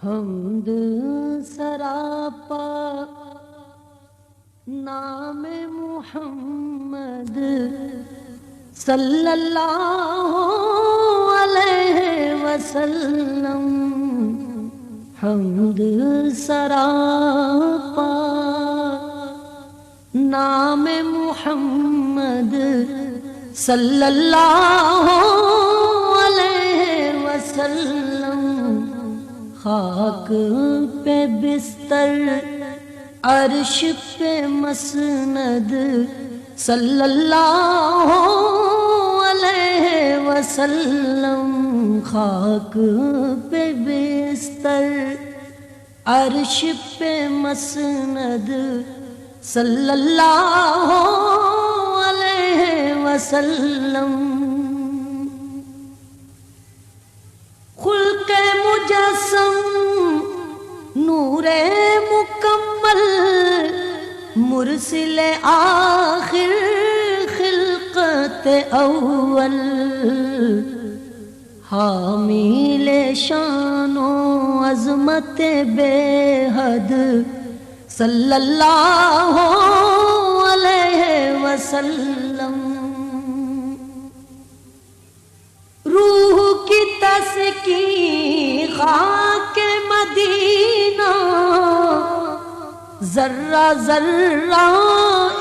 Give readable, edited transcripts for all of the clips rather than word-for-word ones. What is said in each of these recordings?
حمد سراپا نام محمد صلی اللہ علیہ وسلم. حمد سراپا نام محمد صلی اللہ علیہ وسلم. خاک پہ بستر عرش پہ مسند صلی اللہ علیہ وسلم. خاک پہ بستر عرش پہ مسند صلی اللہ علیہ وسلم. خلق مجسم نور مکمل مرسل آخر خلقت اول. حامل شان و عظمت بے حد صلی اللہ علیہ وسلم. روح کی تسکین خاک مدینہ ذرہ ذرہ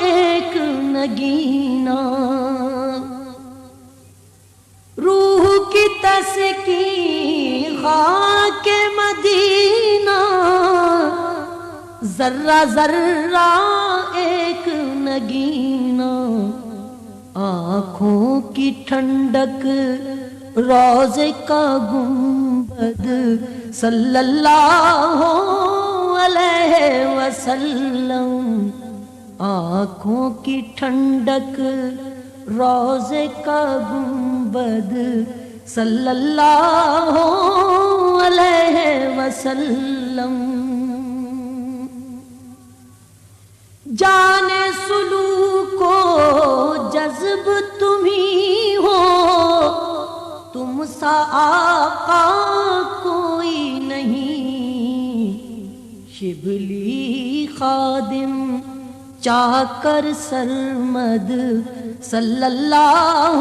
ایک نگینہ. روح کی تسکین خاک مدینہ ذرہ ذرہ ایک نگینہ. آنکھوں کی ٹھنڈک روضے کا گنبد صلی اللہ علیہ وسلم. آنکھوں کی ٹھنڈک روضے کا گنبد صلی اللہ علیہ وسلم. جان سلوک و جذب تمہیں ہو تم سا آقا کوئی نہیں. شبلی خادم چاکر سرمد صلی اللہ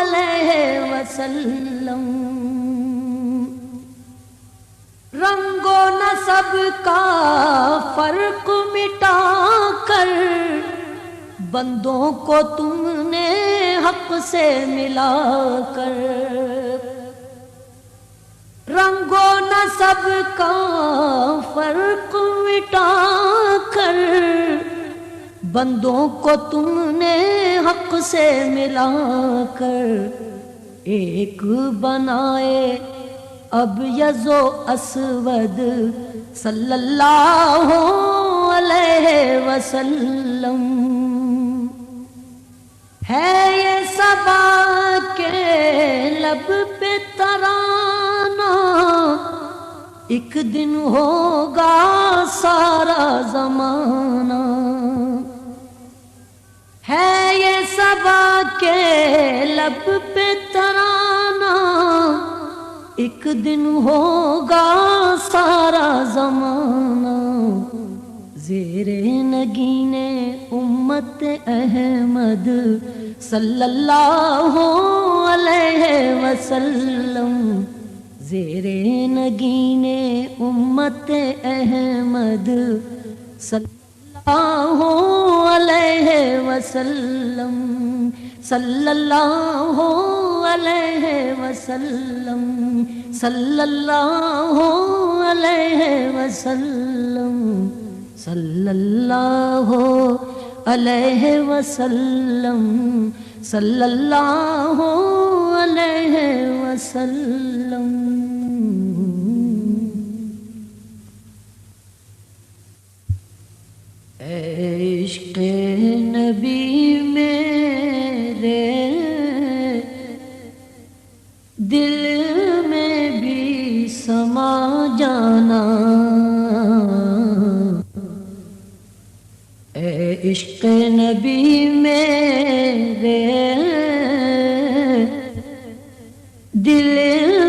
علیہ وسلم. رنگ و نسب کا فرق مٹا کر بندوں کو تم نے حق سے ملا کر. رنگ و نسب کا فرق مٹا کر بندوں کو تم نے حق سے ملا کر. ایک بنائے ابیض و اسود صلی اللہ علیہ وسلم. ہے یہ صبا کے لب پہ ترانہ ایک دن ہوگا سارا زمانہ. ہے یہ صبا کے لب پہ ترانہ ایک دن ہوگا سارا زمانہ. زیر نگین امت احمد صلی اللہ علیہ وسلم. زیر نگین امت احمد صلی اللہ علیہ وسلم. صلی اللہ علیہ وسلم. صلی اللہ علیہ وسلم. صلی اللہ علیہ وسلم. صلی اللہ علیہ وسلم. اے عشق نبی میرے دل میں بھی سما جانا. اے عشق نبی میرے دل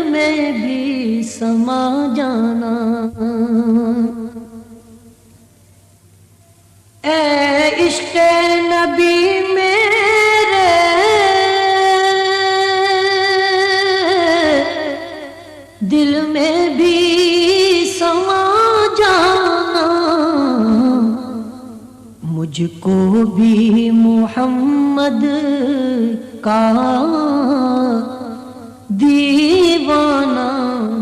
میں بھی سما جانا. مجھ کو بھی محمد کا دیوانہ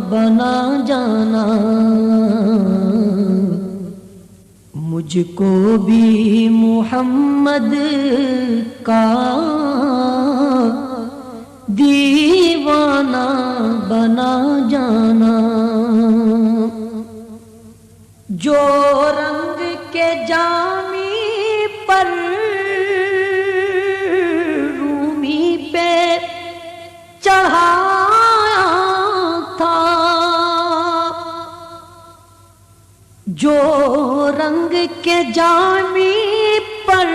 بنا جانا، مجھ کو بھی محمد کا دیوانہ بنا جانا۔ جو رنگ کے جامی پر رومی پہ چڑھایا تھا، جو رنگ کے جامی پر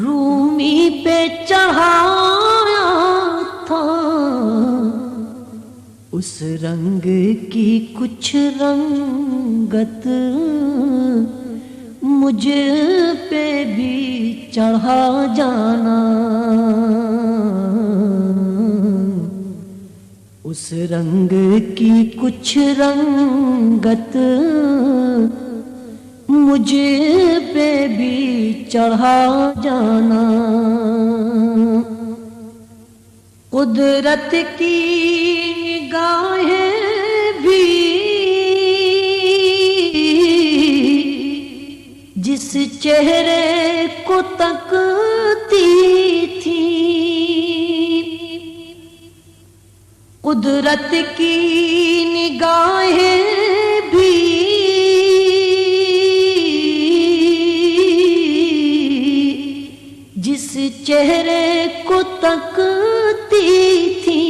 رومی پہ چڑھایا تھا، اس رنگ کی کچھ رنگت مجھ پہ بھی چڑھا جانا، اس رنگ کی کچھ رنگت مجھ پہ بھی چڑھا جانا۔ قدرت کی نگاہیں بھی جس چہرے کو تکتی تھی، قدرت کی نگاہیں بھی جس چہرے کو تکتی تھی،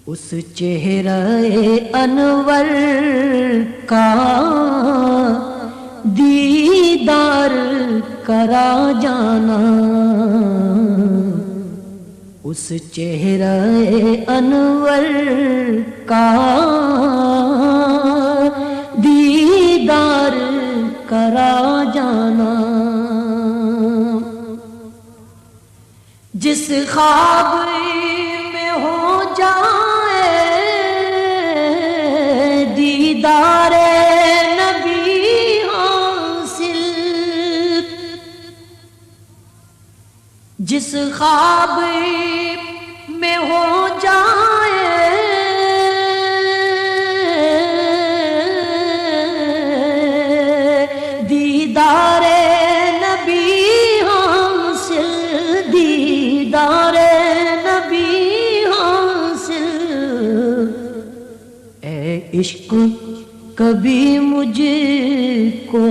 اس چہرہ انور کا دیدار کرا جانا، اس چہرہ انور کا دیدار کرا جانا۔ جس خواب میں ہو جائے دیدار نبی حاصل، جس خواب میں ہو جائے دیدار نبی حاصل، دیدار نبی حاصل، اے عشق کبھی مجھ کو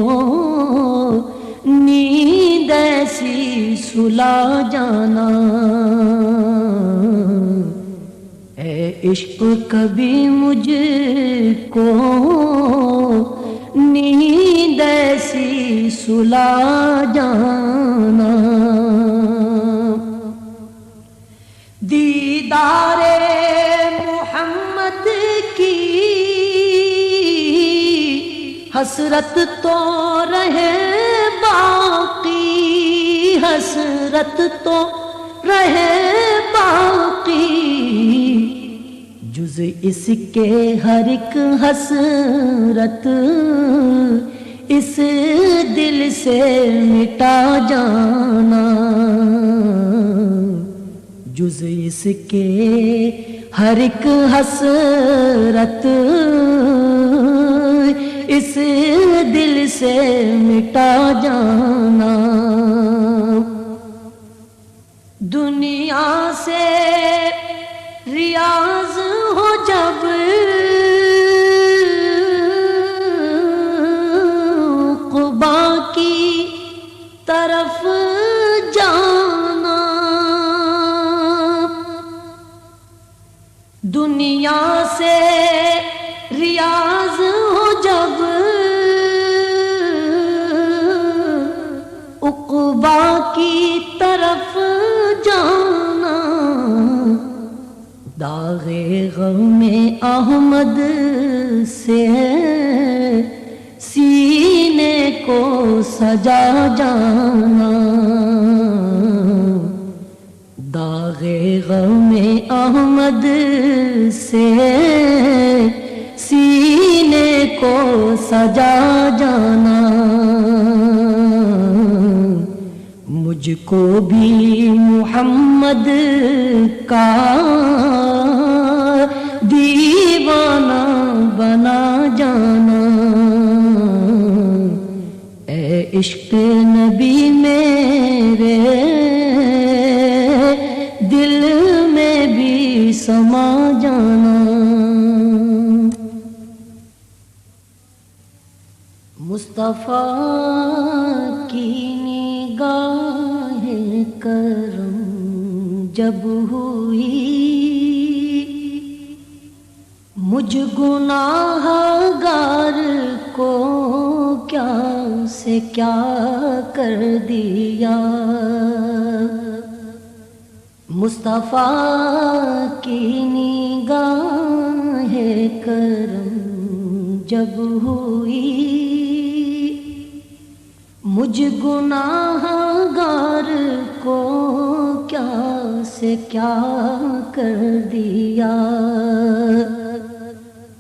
نیند ایسی سلا جانا، اے عشق کبھی مجھ کو نیند ایسی سلا جانا۔ دیدار محمد کی حسرت تو رہے باقی، حسرت تو رہے باقی، جز اس کے ہر ایک حسرت اس دل سے مٹا جانا، جز اس کے ہر ایک حسرت اس دل سے مٹا جانا۔ دنیا سے ریاض ہو جب قبا کی طرف جانا، دنیا سے ریاض ہو جب عقبہ کی طرف جانا، داغ غم احمد سے سینے کو سجا جانا، داغ غم احمد سے کو سجا جانا، مجھ کو بھی محمد کا دیوانہ بنا جانا، اے عشق نبی میرے دل میں بھی سما جانا۔ مصطفیٰ کی نگاہ کرم جب ہوئی، مجھ گناہ گار کو کیا سے کیا کر دیا، مصطفیٰ کی نگاہ کرم جب ہوئی، مجھ گناہ گار کو کیا سے کیا کر دیا،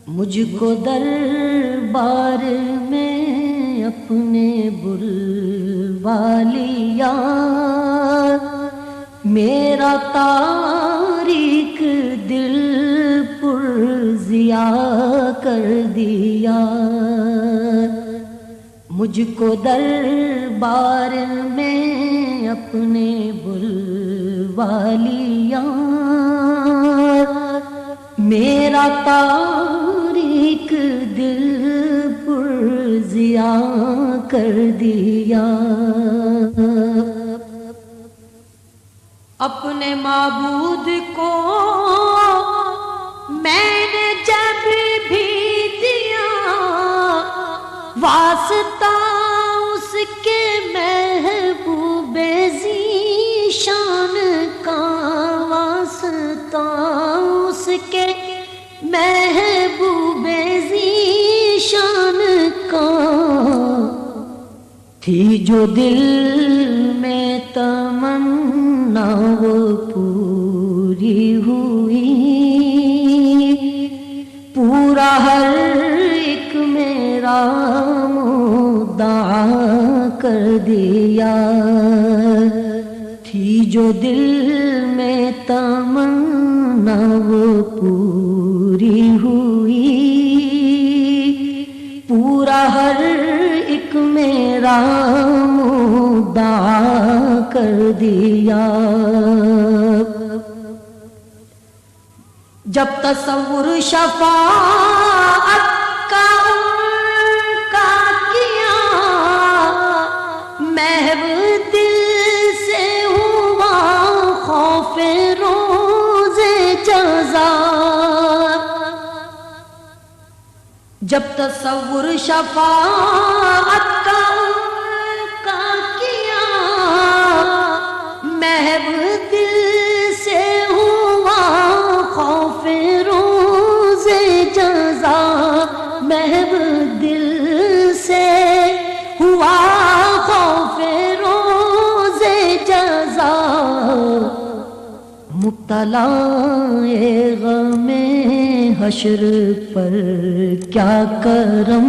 مجھ کو دربار میں اپنے بلوا لیا، میرا تاریک دل پر ضیا کر دیا، مجھ کو دربار میں اپنے بلوا لیا، میرا تاریک دل پر ضیا کر دیا۔ اپنے معبود کو میں نے جب بھی دیا، واسطہ اس کے محبوب ذیشان کا، واسطہ اس کے محبوب ذیشان کا، تھی جو دل میں تمنا وہ پوری ہوئی، پورا ہر ایک میرا مدعا کر دیا، تھی جو دل میں تمنا وہ پوری ہوئی، پورا ہر ایک میرا مدعا کر دیا۔ جب تصور شفاعت کا ان کا کیا، محو دل سے ہوا خوف روز جزا، جب تصور شفاعت کا ان کا کیا، محو دل سے ہوا خوف روز جزا، محو دل سے ہوا خوف روز جزا، مبتلا غم حشر پر کیا کرم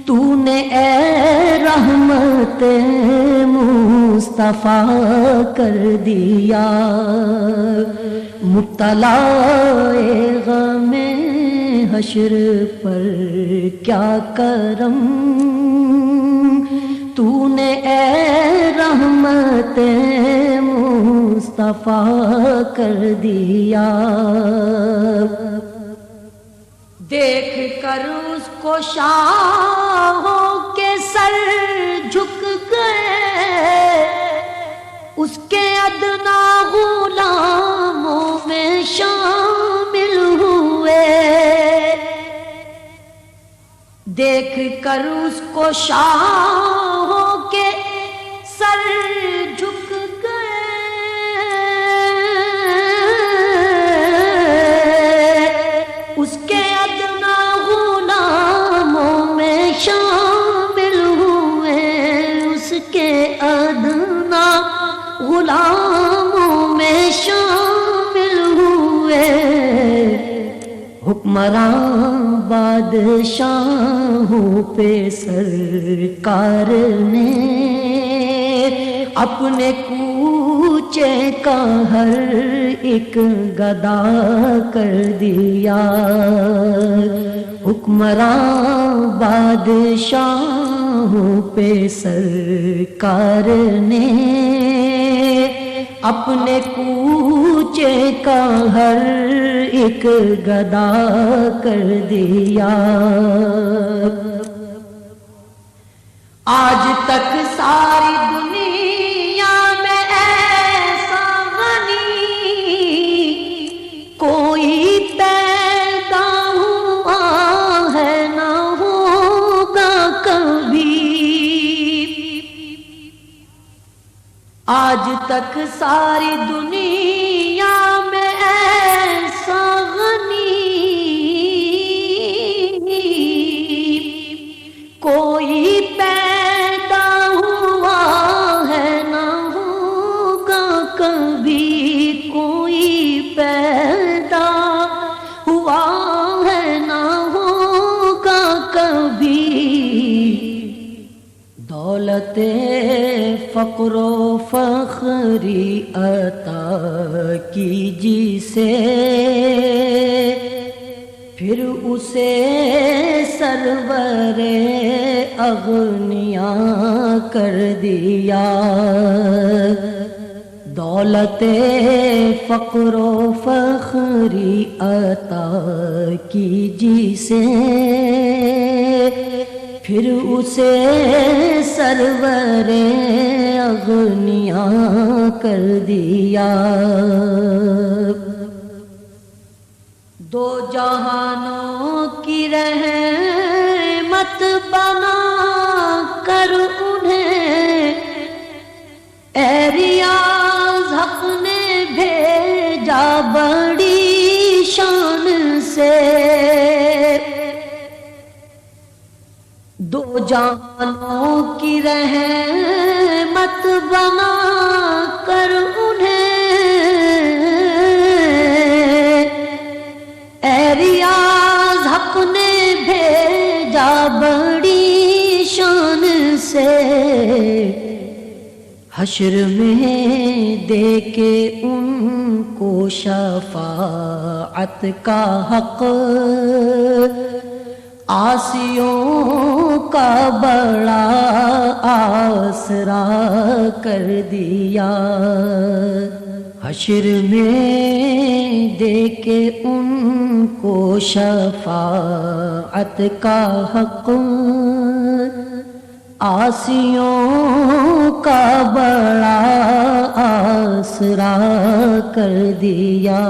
تو نے اے رحمت مصطفیٰ کر دیا، مبتلا غم حشر پر کیا کرم تو نے اے رحمت مصطفیٰ کر دیا۔ دیکھ کر اس کو شاہوں کے سر جھک گئے، اس کے ادنا غلاموں میں شامل ہوئے، دیکھ کر اس کو شاہوں کے سر جھک گئے، اس کے ادنا غلاموں میں شامل ہوئے، اس کے ادنا غلاموں میں شامل ہوئے، حکمراں بادشاہوں پہ سرکار نے اپنے کوچے کا ہر ایک گدا کر دیا. حکمراں بادشاہوں پہ سرکار نے اپنے کوچے کا ہر ایک گدا کر دیا. آج تک ساری دنیا میں ایسا غنی کوئی پیدا ہوا ہے نہ ہوگا کبھی. آج تک ساری دنیا میں ایسا غنی کوئی پیدا ہوا ہے نہ ہوگا کبھی. کوئی پیدا ہوا ہے نہ ہوگا کبھی. دولت فقر و فخری عطا کیجی سے پھر اسے سرور اغنیاء کر دیا. دولت فقر و فخری عطا کیجی سے پھر اسے سرور اغنیاء کر دیا. دو جہانوں کی رحمت بنا کر انہیں اے ریاض حق نے بھیجا بڑی شان سے. دو جہانوں کی رحمت بنا کر انہیں اے ریاض حق نے بھیجا بڑی شان سے. حشر میں دے کے ان کو شفاعت کا حق عاصیوں کا بڑا آسرا کر دیا. حشر میں دے کے ان کو شفاعت کا حق عاصیوں کا بڑا آسرا کر دیا.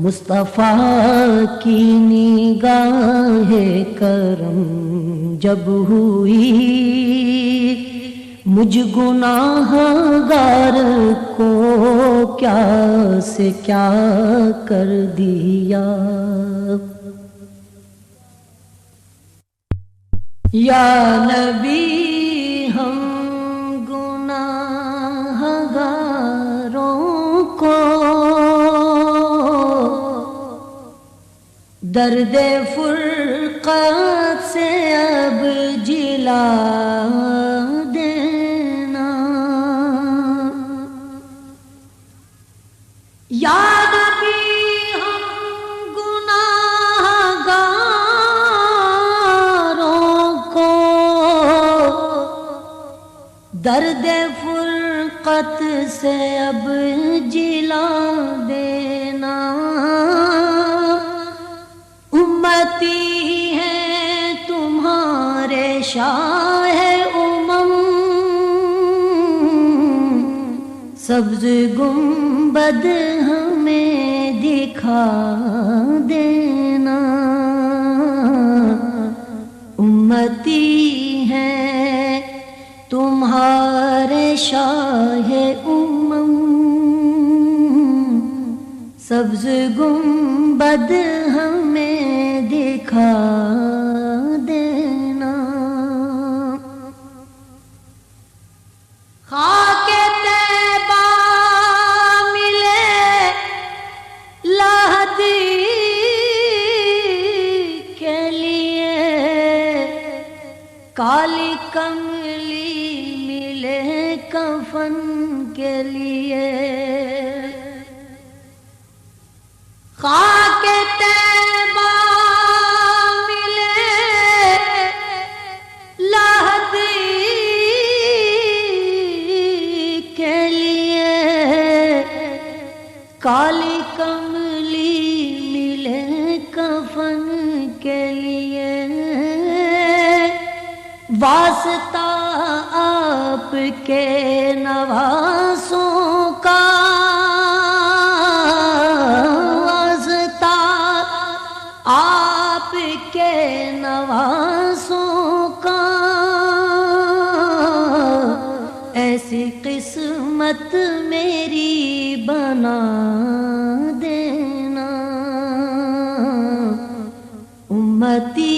مصطفیٰ کی نگاہ کرم جب ہوئی مجھ گناہ گار کو کیا سے کیا کر دیا. یا نبی ہم گناہ گاروں کو درد فرقت سے اب جلا دینا. یا نبی ہم گناہ گاروں کو درد فرقت سے اب جلا دینا. امتی ہیں تمہارے شاہ امم سبز گنبد ہمیں دکھا دینا. امتی ہیں تمہارے شاہ امم سبز گنبد ہمیں دکھا دینا. خاک طیبہ ملے لہدی کالی کملی ملے کفن کے لیے، خاک طیبہ ملے لہدی کے لیے، کالی کملی ملے کفن کے لیے، واسطہ آپ کے نواسوں کا، واسطہ آپ کے نواسوں کا، ایسی قسمت میری بنا دینا، امتی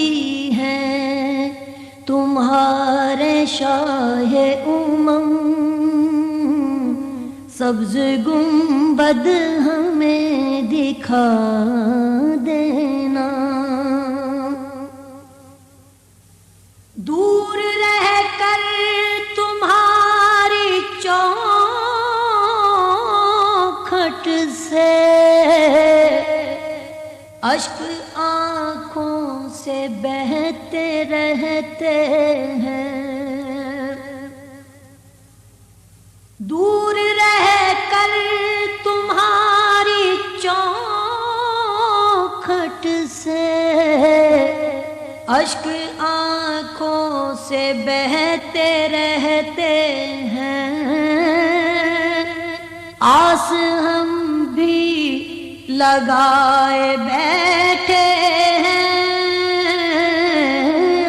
تمہارے شاہ سبز گنبد ہمیں دکھا دینا، دور رہ کر تمہاری چوکھٹ سے اشک آنکھوں سے بہتے رہتے ہیں، دور رہ کر تمہاری چوکھٹ سے اشک آنکھوں سے بہتے رہتے ہیں، آس ہم بھی لگائے بیٹھے ہیں،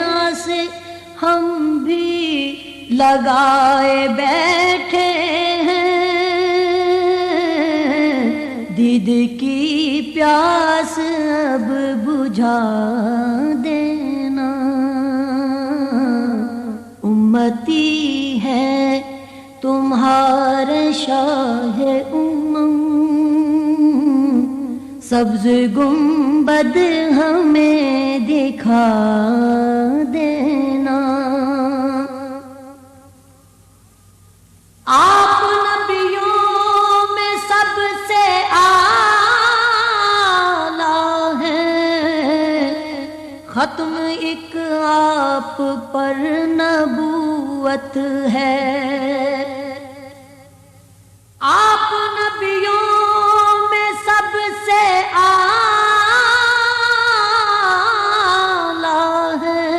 آس ہم بھی لگائے بیٹھے ہیں، دید کی پیاس اب بجھا دینا، امتی ہے تمہارے شاہ سبز گنبد ہمیں دکھا دینا، آپ نبیوں میں سب سے اعلیٰ ہیں، ختم ایک آپ پر نبوت ہے، آپ نبیوں میں سب سے اعلیٰ ہے،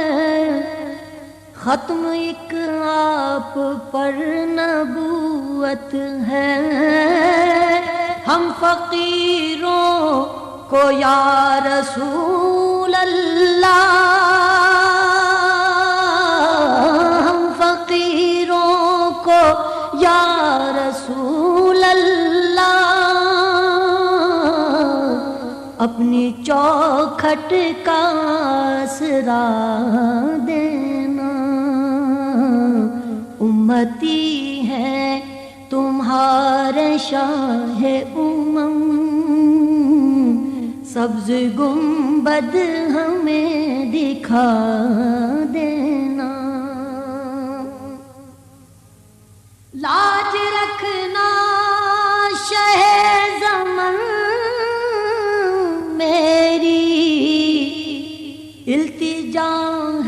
ختم ایک آپ پر نبوت ہے، ہم فقیروں کو یا رسول اللہ، ہم فقیروں کو یا رسول اللہ اپنی چوکھٹ کا آسرا دینا، امتی ہے تمہارے شاہ سبز گنبد ہمیں دکھا دینا، لاج رکھنا شہ زمن میری التجا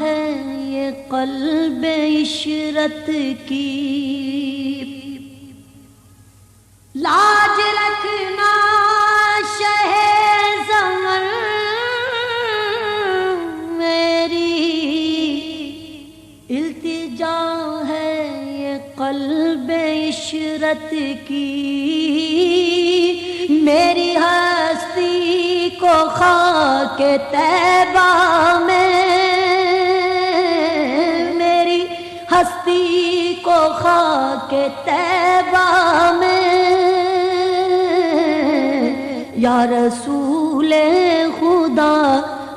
ہے یہ قلب عشرت کی، لاج رکھنا شہ زمن میری التجا ہے یہ قلب عشرت کی، میری ہستی کو خاک طیبہ میں، میری ہستی کو خاک طیبہ میں یا رسول خدا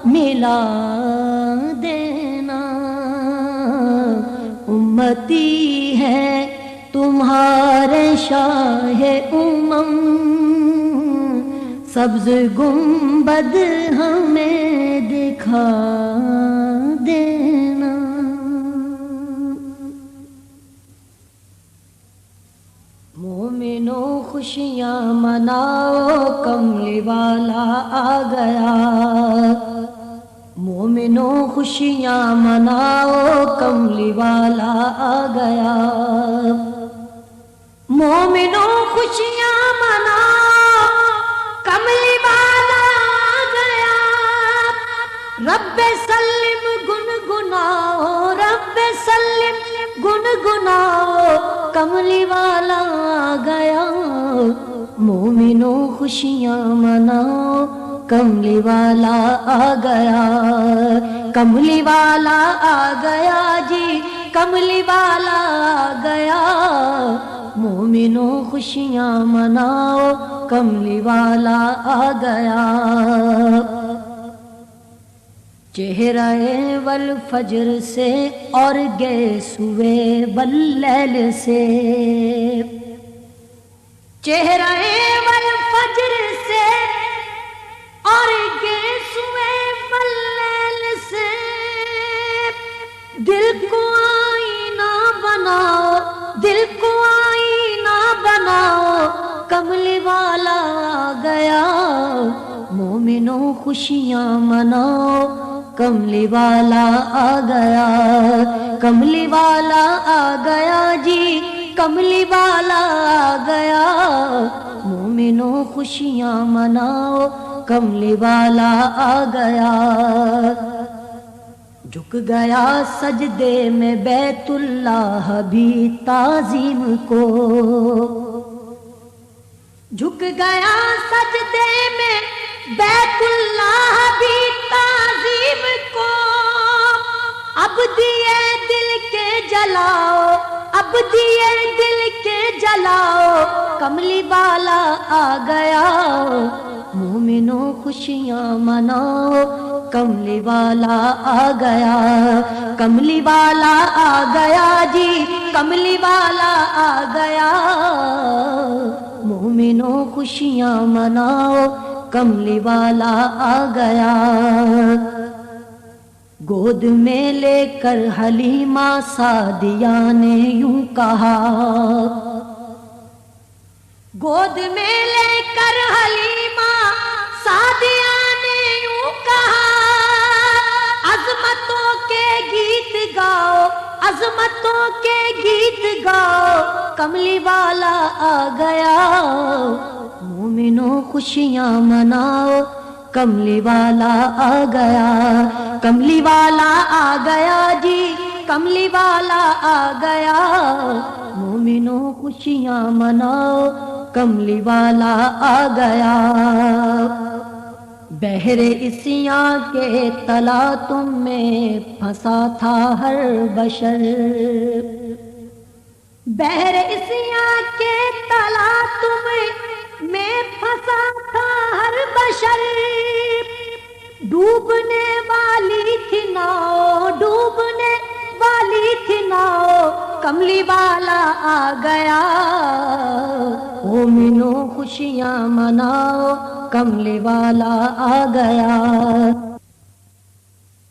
ملا دینا، امتی ہے تمہارے شاہ سبز گنبد ہمیں دکھا دینا۔ خوشیاں مناؤ کملی والا آ گیا مومنوں خوشیاں مناؤ کملی والا آ گیا مومنوں خوشیاں مناؤ کملی والا آ گیا رب سلم گنگناؤ رب سلم گنگناؤ کملی والا آ گیا مومنوں خوشیاں مناؤ کملی والا آ گیا کملی والا آ گیا جی کملی والا آ گیا مومنوں خوشیاں مناؤ کملی والا آ گیا چہرہ والفجر سے اور گیسوئے واللیل سے چہرہ والفجر سے اور گیسوئے واللیل سے دل کو آئینہ بناؤ دل کو آئینہ بناؤ کملی والا آ گیا مومنوں خوشیاں مناؤ کملی والا آ گیا کملی والا آ گیا جی کملی والا آ گیا مومنوں خوشیاں مناؤ کملی والا آ گیا جھک گیا سجدے میں بیت اللہ بھی تعظیم کو جھک گیا سجدے میں بیت اللہ بھی تعظیم کو اب دیے دل کے جلاؤ اب دیے دل کے جلاؤ کملی والا آ گیا مومنوں خوشیاں مناؤ کملی والا آ گیا کملی والا آ گیا جی کملی والا آ گیا مومنوں خوشیاں مناؤ کملی والا آ گیا گود میں لے کر حلیمہ سعدیہ نے یوں کہا گود میں لے کر حلیمہ سعدیہ نے یوں کہا عظمتوں کے گیت گاؤ عظمتوں کے گیت گاؤ کملی والا آ گیا مومنوں خوشیاں مناؤ کملی والا آ گیا کملی والا آ گیا جی کملی والا آ گیا مومنوں خوشیاں مناؤ کملی والا آ گیا بحر عصیاں کے تلاطم میں پھنسا تھا ہر بشر بحر عصیاں کے تلاطم میں پھنسا تھا ہر بشر ڈوبنے والی تھی ناؤ ڈوبنے والی تھی ناؤ کملی والا آ گیا مومنوں خوشیاں مناؤ کملی والا آ گیا